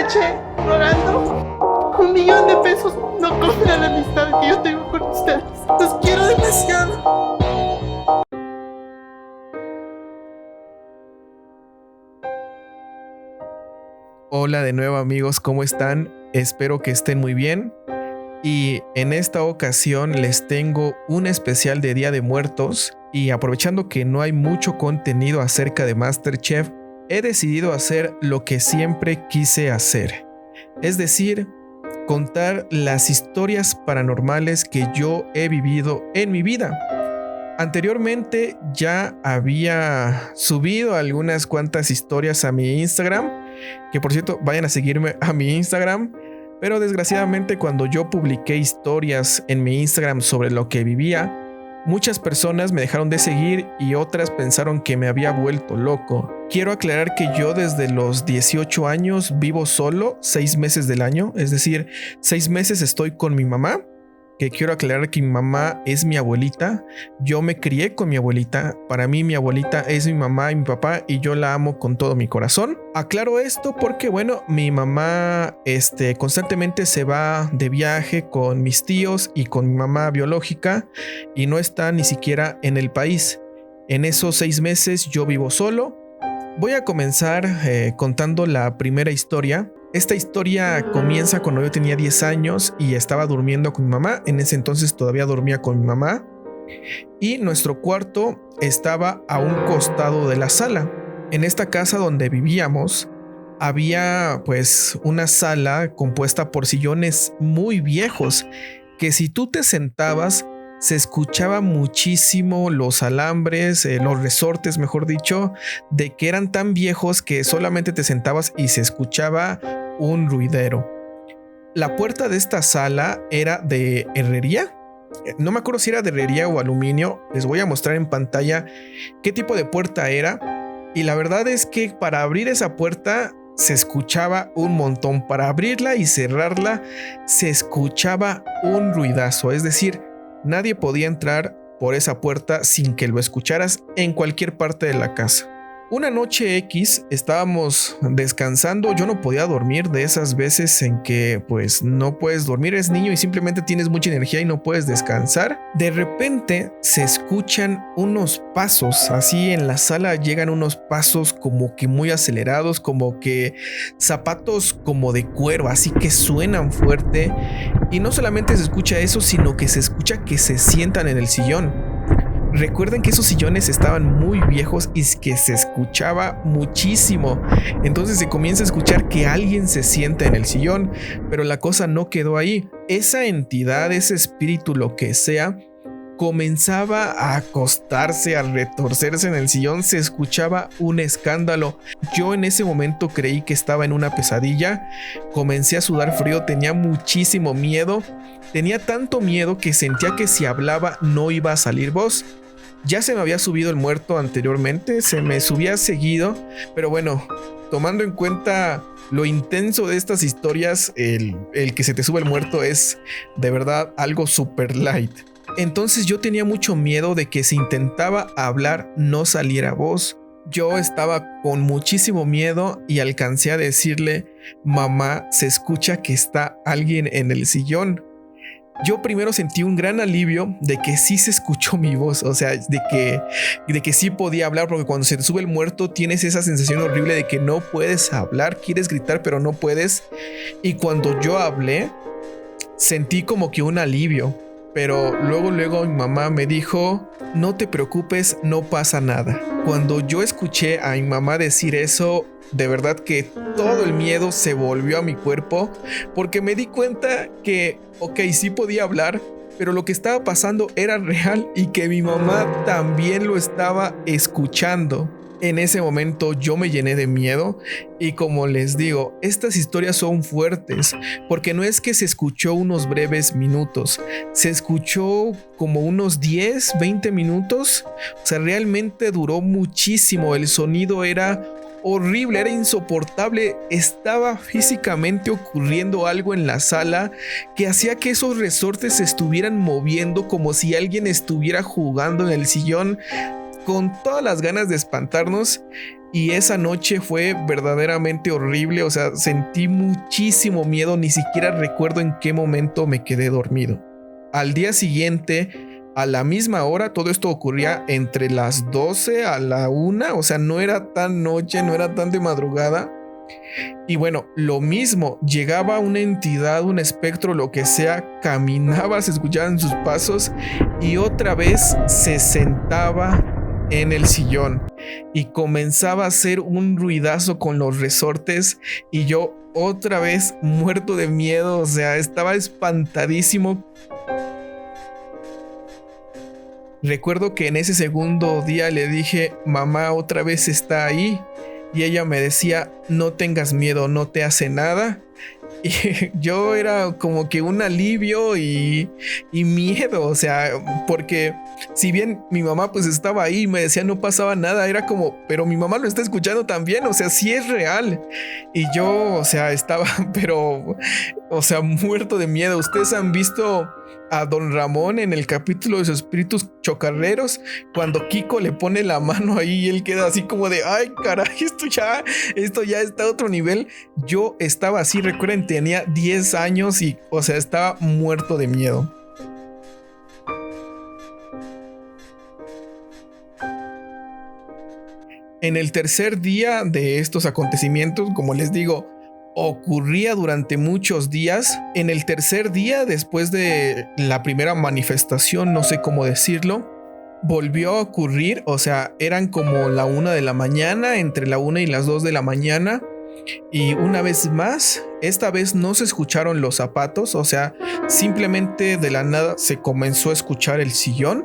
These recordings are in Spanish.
leche rogando 1,000,000 de pesos no compra la amistad que yo tengo con ustedes. Los quiero demasiado. Hola de nuevo amigos, ¿cómo están? Espero que estén muy bien. Y en esta ocasión les tengo un especial de Día de Muertos. Y aprovechando que no hay mucho contenido acerca de MasterChef, he decidido hacer lo que siempre quise hacer. Es decir, contar las historias paranormales que yo he vivido en mi vida. Anteriormente ya había subido algunas cuantas historias a mi Instagram, que por cierto vayan a seguirme a mi Instagram, pero desgraciadamente cuando yo publiqué historias en mi Instagram sobre lo que vivía, muchas personas me dejaron de seguir y otras pensaron que me había vuelto loco. Quiero aclarar que yo desde los 18 años vivo solo 6 meses del año, es decir, 6 meses estoy con mi mamá. Que quiero aclarar que mi mamá es mi abuelita. Yo me crié con mi abuelita. Para mí mi abuelita es mi mamá y mi papá y yo la amo con todo mi corazón. Aclaro esto porque bueno, mi mamá constantemente se va de viaje con mis tíos y con mi mamá biológica y no está ni siquiera en el país. En esos 6 meses yo vivo solo. Voy a comenzar contando la primera historia. Esta historia comienza cuando yo tenía 10 años y estaba durmiendo con mi mamá. En ese entonces todavía dormía con mi mamá. Y nuestro cuarto estaba a un costado de la sala. En esta casa donde vivíamos había pues una sala compuesta por sillones muy viejos que si tú te sentabas se escuchaba muchísimo los alambres, los resortes, mejor dicho, de que eran tan viejos que solamente te sentabas y se escuchaba un ruidero. La puerta de esta sala era de herrería. No me acuerdo si era de herrería o aluminio. Les voy a mostrar en pantalla qué tipo de puerta era. Y la verdad es que para abrir esa puerta se escuchaba un montón. Para abrirla y cerrarla se escuchaba un ruidazo. Es decir, nadie podía entrar por esa puerta sin que lo escucharas en cualquier parte de la casa. Una noche X estábamos descansando, yo no podía dormir, de esas veces en que pues no puedes dormir, eres niño y simplemente tienes mucha energía y no puedes descansar. De repente se escuchan unos pasos, así en la sala llegan unos pasos como que muy acelerados, como que zapatos como de cuero, así que suenan fuerte. Y no solamente se escucha eso, sino que se escucha que se sientan en el sillón. Recuerden que esos sillones estaban muy viejos y que se escuchaba muchísimo. Entonces se comienza a escuchar que alguien se sienta en el sillón, pero la cosa no quedó ahí. Esa entidad, ese espíritu, lo que sea, comenzaba a acostarse, a retorcerse en el sillón. Se escuchaba un escándalo. Yo en ese momento creí que estaba en una pesadilla. Comencé a sudar frío, tenía muchísimo miedo. Tenía tanto miedo que sentía que si hablaba no iba a salir voz. Ya se me había subido el muerto anteriormente, se me subía seguido, pero bueno, tomando en cuenta lo intenso de estas historias, el que se te sube el muerto es de verdad algo super light. Entonces yo tenía mucho miedo de que si intentaba hablar no saliera voz. Yo estaba con muchísimo miedo y alcancé a decirle: mamá, se escucha que está alguien en el sillón. Yo primero sentí un gran alivio de que sí se escuchó mi voz, o sea, de que sí podía hablar, porque cuando se te sube el muerto tienes esa sensación horrible de que no puedes hablar, quieres gritar pero no puedes. Y cuando yo hablé, sentí como que un alivio. Pero luego mi mamá me dijo: no te preocupes, no pasa nada. Cuando yo escuché a mi mamá decir eso, de verdad que todo el miedo se volvió a mi cuerpo, porque me di cuenta que, ok, sí podía hablar, pero lo que estaba pasando era real y que mi mamá también lo estaba escuchando. En ese momento yo me llené de miedo y como les digo, estas historias son fuertes porque no es que se escuchó unos breves minutos, se escuchó como unos 10, 20 minutos, o sea, realmente duró muchísimo, el sonido era horrible, era insoportable, estaba físicamente ocurriendo algo en la sala que hacía que esos resortes se estuvieran moviendo como si alguien estuviera jugando en el sillón. con todas las ganas de espantarnos. Y esa noche fue verdaderamente horrible, o sea, sentí muchísimo miedo, ni siquiera recuerdo en qué momento me quedé dormido. Al día siguiente, a la misma hora, todo esto ocurría entre las 12 a la 1, o sea, no era tan noche, no era tan de madrugada. Y bueno, lo mismo, llegaba una entidad, un espectro, lo que sea, caminaba, se escuchaban sus pasos y otra vez se sentaba en el sillón y comenzaba a hacer un ruidazo con los resortes y yo otra vez muerto de miedo, o sea, estaba espantadísimo. Recuerdo que en ese segundo día le dije, mamá, otra vez está ahí. Y ella me decía, no tengas miedo, no te hace nada. Y yo era como que un alivio y miedo, o sea, porque si bien mi mamá pues estaba ahí y me decía no pasaba nada, era como, pero mi mamá lo está escuchando también, o sea, sí es real. Y yo, o sea, estaba, pero, o sea, muerto de miedo. ¿Ustedes han visto a Don Ramón en el capítulo de sus espíritus chocarreros? Cuando Kiko le pone la mano ahí y él queda así como de, ay, caray, esto ya está a otro nivel. Yo estaba así, recuerden, tenía 10 años y, o sea, estaba muerto de miedo. En el tercer día de estos acontecimientos, como les digo, ocurría durante muchos días. En el tercer día, después de la primera manifestación, no sé cómo decirlo, volvió a ocurrir, o sea, eran como la 1 de la mañana, entre la 1 y las 2 de la mañana. Y una vez más, esta vez no se escucharon los zapatos, o sea, simplemente de la nada se comenzó a escuchar el sillón,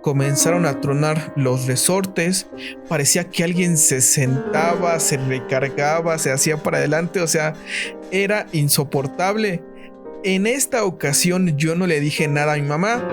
comenzaron a tronar los resortes, parecía que alguien se sentaba, se recargaba, se hacía para adelante, o sea, era insoportable. En esta ocasión yo no le dije nada a mi mamá.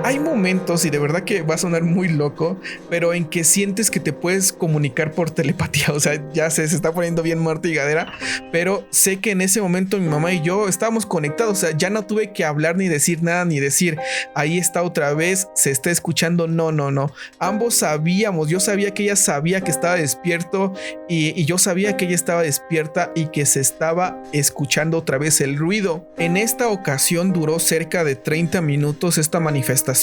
Hay momentos, y de verdad que va a sonar muy loco, pero en que sientes que te puedes comunicar por telepatía. O sea, ya se está poniendo bien muerta y gadera, pero sé que en ese momento mi mamá y yo estábamos conectados. O sea, ya no tuve que hablar ni decir nada, ni decir, ahí está otra vez, se está escuchando. No. Ambos sabíamos, yo sabía que ella sabía que estaba despierto y yo sabía que ella estaba despierta y que se estaba escuchando otra vez el ruido. En esta ocasión duró cerca de 30 minutos esta manifestación.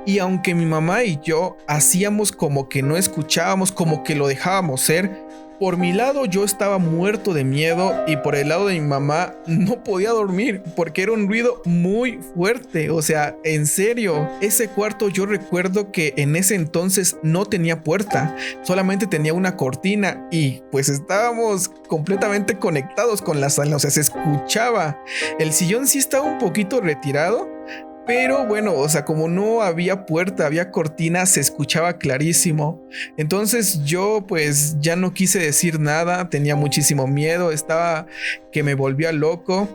Y aunque mi mamá y yo hacíamos como que no escuchábamos, como que lo dejábamos ser, por mi lado yo estaba muerto de miedo y por el lado de mi mamá no podía dormir porque era un ruido muy fuerte. O sea, en serio, ese cuarto yo recuerdo que en ese entonces no tenía puerta, solamente tenía una cortina y pues estábamos completamente conectados con la sala, o sea, se escuchaba. El sillón sí estaba un poquito retirado, pero bueno, o sea, como no había puerta, había cortina, se escuchaba clarísimo. Entonces yo pues ya no quise decir nada, tenía muchísimo miedo, estaba que me volvía loco.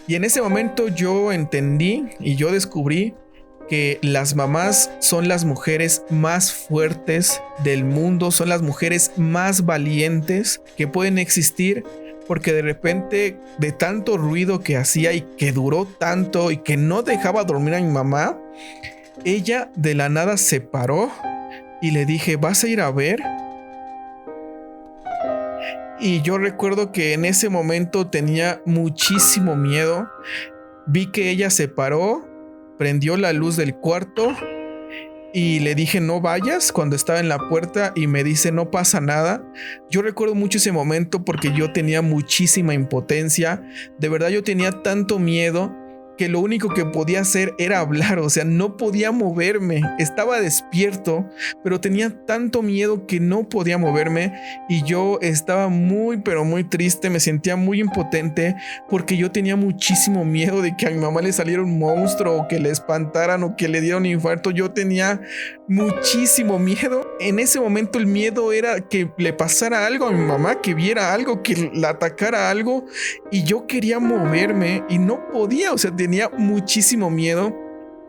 Y en ese momento yo entendí y yo descubrí que las mamás son las mujeres más fuertes del mundo, son las mujeres más valientes que pueden existir. Porque de repente, de tanto ruido que hacía y que duró tanto y que no dejaba dormir a mi mamá, ella de la nada se paró y le dije, ¿vas a ir a ver? Y yo recuerdo que en ese momento tenía muchísimo miedo. Vi que ella se paró, prendió la luz del cuarto y le dije no vayas cuando estaba en la puerta y me dice no pasa nada. Yo recuerdo mucho ese momento porque yo tenía muchísima impotencia, de verdad yo tenía tanto miedo que lo único que podía hacer era hablar, o sea, no podía moverme, estaba despierto, pero tenía tanto miedo que no podía moverme y yo estaba muy, pero muy triste, me sentía muy impotente porque yo tenía muchísimo miedo de que a mi mamá le saliera un monstruo o que le espantaran o que le diera un infarto. Yo tenía muchísimo miedo. En ese momento el miedo era que le pasara algo a mi mamá, que viera algo, que la atacara algo y yo quería moverme y no podía, o sea, tenía muchísimo miedo.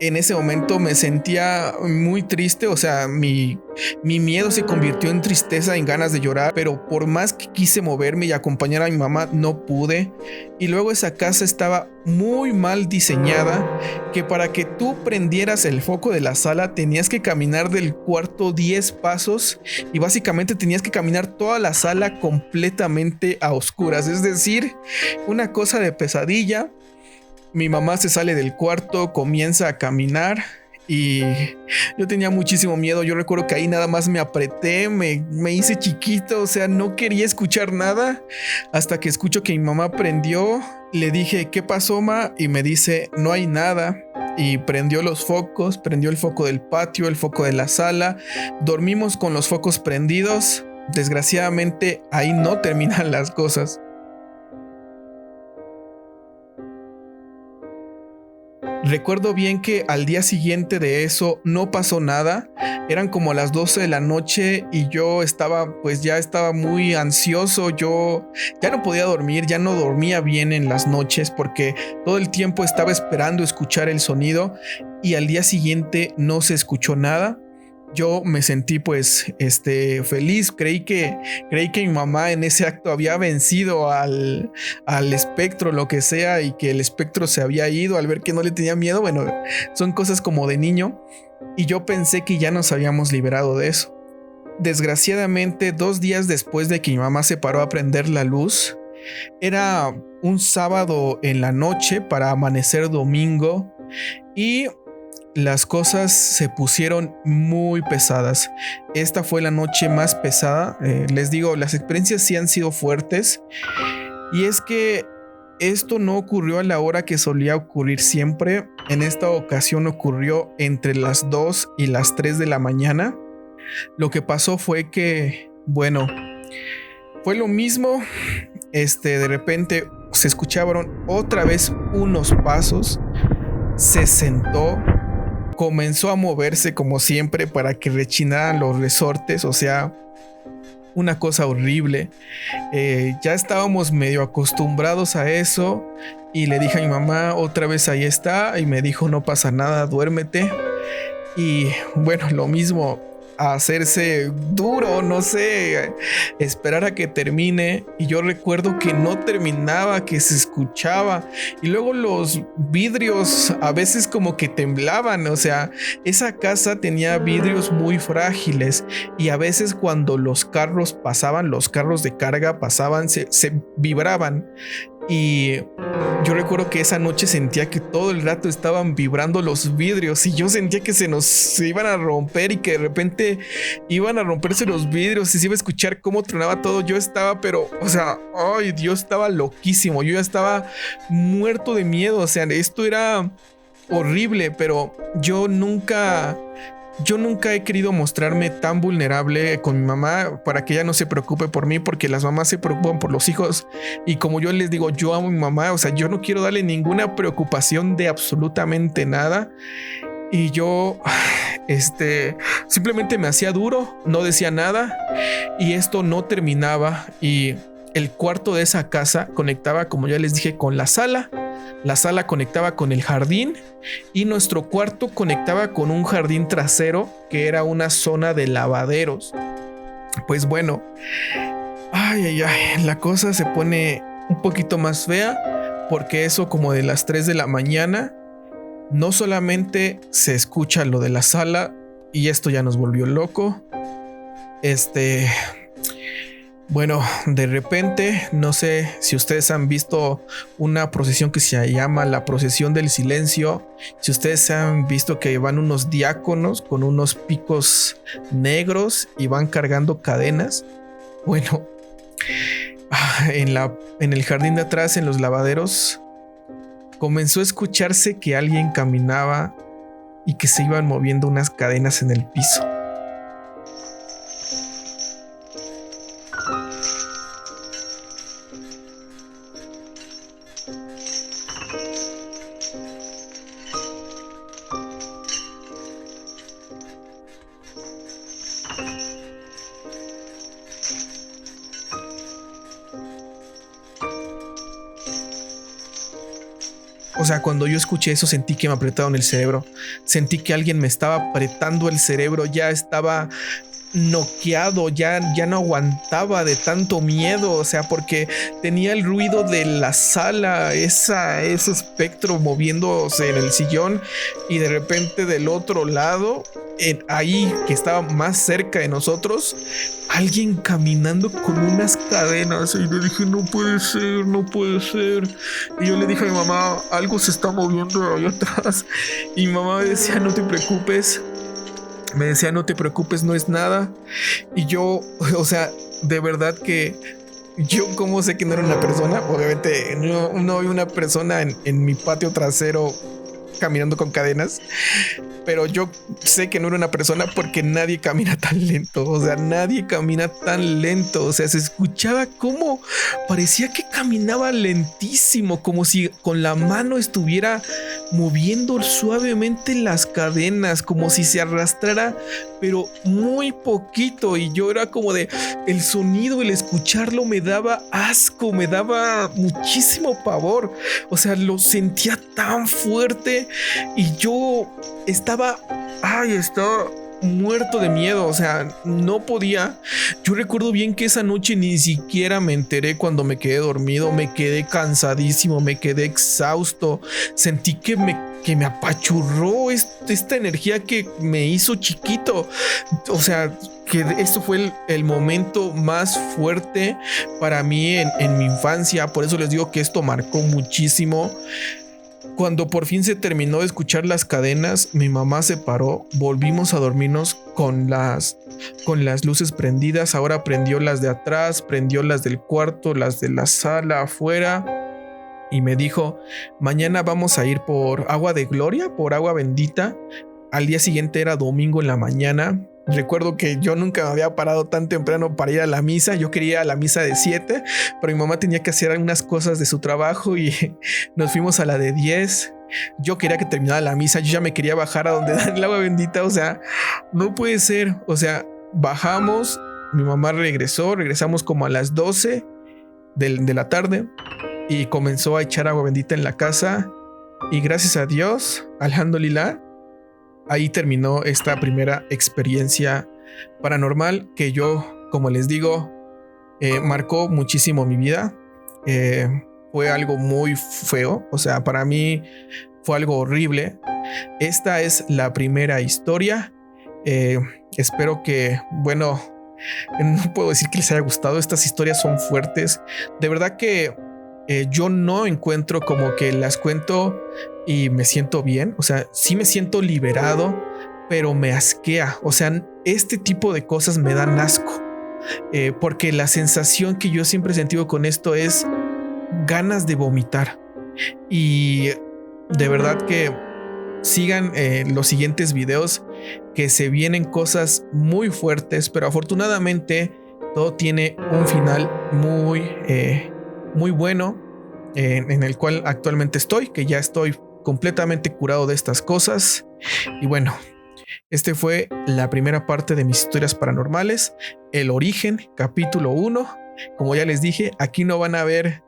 en ese momento me sentía muy triste, o sea, mi miedo se convirtió en tristeza, en ganas de llorar, pero por más que quise moverme y acompañar a mi mamá, no pude. Y luego esa casa estaba muy mal diseñada, que para que tú prendieras el foco de la sala tenías que caminar del cuarto 10 pasos y básicamente tenías que caminar toda la sala completamente a oscuras, es decir, una cosa de pesadilla. Mi mamá se sale del cuarto, comienza a caminar y yo tenía muchísimo miedo. Yo recuerdo que ahí nada más me apreté, me hice chiquito, o sea, no quería escuchar nada hasta que escucho que mi mamá prendió. Le dije, ¿qué pasó, ma? Y me dice, no hay nada. Y prendió los focos, prendió el foco del patio, el foco de la sala. Dormimos con los focos prendidos. Desgraciadamente, ahí no terminan las cosas. Recuerdo bien que al día siguiente de eso no pasó nada. Eran como las 12 de la noche y yo estaba, pues ya estaba muy ansioso. Yo ya no podía dormir, ya no dormía bien en las noches porque todo el tiempo estaba esperando escuchar el sonido y al día siguiente no se escuchó nada. Yo me sentí pues feliz, creí que mi mamá en ese acto había vencido al espectro, lo que sea, y que el espectro se había ido al ver que no le tenía miedo. Bueno, son cosas como de niño y yo pensé que ya nos habíamos liberado de eso. Desgraciadamente, 2 días después de que mi mamá se paró a prender la luz, era un sábado en la noche para amanecer domingo y las cosas se pusieron muy pesadas. Esta fue la noche más pesada. Les digo, las experiencias sí han sido fuertes. Y es que esto no ocurrió a la hora que solía ocurrir siempre. En esta ocasión ocurrió entre las 2 y las 3 de la mañana. Lo que pasó fue que, bueno, fue lo mismo. De repente se escucharon otra vez unos pasos. Se sentó. Comenzó a moverse como siempre para que rechinaran los resortes, o sea, una cosa horrible. Ya estábamos medio acostumbrados a eso y le dije a mi mamá, otra vez ahí está, y me dijo, no pasa nada, duérmete. Y bueno, lo mismo, a hacerse duro, no sé, esperar a que termine. Y yo recuerdo que no terminaba, que se escuchaba y luego los vidrios a veces como que temblaban. O sea, esa casa tenía vidrios muy frágiles y a veces cuando los carros pasaban, los carros de carga pasaban, se vibraban. Y yo recuerdo que esa noche sentía que todo el rato estaban vibrando los vidrios y yo sentía que se iban a romper y que de repente iban a romperse los vidrios y se iba a escuchar cómo tronaba todo. Yo estaba, pero, o sea, ay, Dios, estaba loquísimo. Yo ya estaba muerto de miedo. O sea, esto era horrible, pero yo nunca he querido mostrarme tan vulnerable con mi mamá para que ella no se preocupe por mí, porque las mamás se preocupan por los hijos y como yo les digo, yo amo a mi mamá, o sea, yo no quiero darle ninguna preocupación de absolutamente nada. Y yo simplemente me hacía duro, no decía nada y esto no terminaba. Y el cuarto de esa casa conectaba, como ya les dije, con la sala conectaba con el jardín y nuestro cuarto conectaba con un jardín trasero que era una zona de lavaderos. Pues bueno, la cosa se pone un poquito más fea porque eso como de las 3 de la mañana no solamente se escucha lo de la sala y esto ya nos volvió loco. Bueno, de repente, no sé si ustedes han visto una procesión que se llama la procesión del silencio. Si ustedes han visto que van unos diáconos con unos picos negros y van cargando cadenas. Bueno, en el jardín de atrás, en los lavaderos, comenzó a escucharse que alguien caminaba y que se iban moviendo unas cadenas en el piso. O sea, cuando yo escuché eso sentí que me apretaron el cerebro. Sentí que alguien me estaba apretando el cerebro. Ya estaba noqueado, ya no aguantaba de tanto miedo, o sea, porque tenía el ruido de la sala, ese espectro moviéndose en el sillón, y de repente del otro lado, ahí que estaba más cerca de nosotros, alguien caminando con unas cadenas. Y le dije, no puede ser, no puede ser. Y yo le dije a mi mamá, algo se está moviendo ahí atrás. Y mi mamá me decía, no te preocupes. Me decía, no te preocupes, no es nada. Y yo, o sea, de verdad que yo, como sé que no era una persona, obviamente no vi una persona en mi patio trasero caminando con cadenas, pero yo sé que no era una persona porque nadie camina tan lento. O sea, nadie camina tan lento. O sea, se escuchaba como parecía que caminaba lentísimo, como si con la mano estuviera moviendo suavemente las cadenas, como si se arrastrara, pero muy poquito. Y yo era como de el sonido, el escucharlo me daba asco, me daba muchísimo pavor. O sea, lo sentía tan fuerte y yo estaba muerto de miedo, o sea, no podía. Yo recuerdo bien que esa noche ni siquiera me enteré cuando me quedé dormido, me quedé cansadísimo, me quedé exhausto, sentí que me apachurró esta energía que me hizo chiquito. O sea, que esto fue el momento más fuerte para mí en mi infancia, por eso les digo que esto marcó muchísimo. Cuando por fin se terminó de escuchar las cadenas, mi mamá se paró, volvimos a dormirnos con las luces prendidas. Ahora prendió las de atrás, prendió las del cuarto, las de la sala afuera, y me dijo, mañana vamos a ir por agua de gloria, por agua bendita. Al día siguiente era domingo en la mañana. Recuerdo que yo nunca me había parado tan temprano para ir a la misa. Yo quería ir a la misa de 7, pero mi mamá tenía que hacer algunas cosas de su trabajo y nos fuimos a la de 10. Yo quería que terminara la misa. Yo ya me quería bajar a donde dan el agua bendita. O sea, no puede ser. O sea, bajamos. Mi mamá regresamos como a las 12 de la tarde y comenzó a echar agua bendita en la casa. Y gracias a Dios, alhamdulillah, ahí terminó esta primera experiencia paranormal que yo, como les digo, marcó muchísimo mi vida. Fue algo muy feo, o sea, para mí fue algo horrible. Esta es la primera historia. Espero que, bueno, no puedo decir que les haya gustado. Estas historias son fuertes. De verdad que yo no encuentro como que las cuento y me siento bien. O sea, sí me siento liberado, pero me asquea. O sea, este tipo de cosas me dan asco. Porque la sensación que yo siempre he sentido con esto es ganas de vomitar. Y de verdad que sigan los siguientes videos, que se vienen cosas muy fuertes, pero afortunadamente todo tiene un final muy bueno, en el cual actualmente estoy, que ya estoy completamente curado de estas cosas. Y bueno, este fue la primera parte de mis historias paranormales, el origen, capítulo 1. Como ya les dije, aquí no van a ver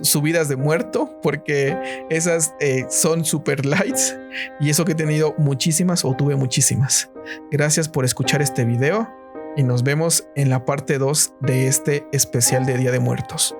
subidas de muerto, porque esas son super lights, y eso que he tenido muchísimas, o tuve muchísimas. Gracias por escuchar este video y nos vemos en la parte 2 de este especial de Día de Muertos.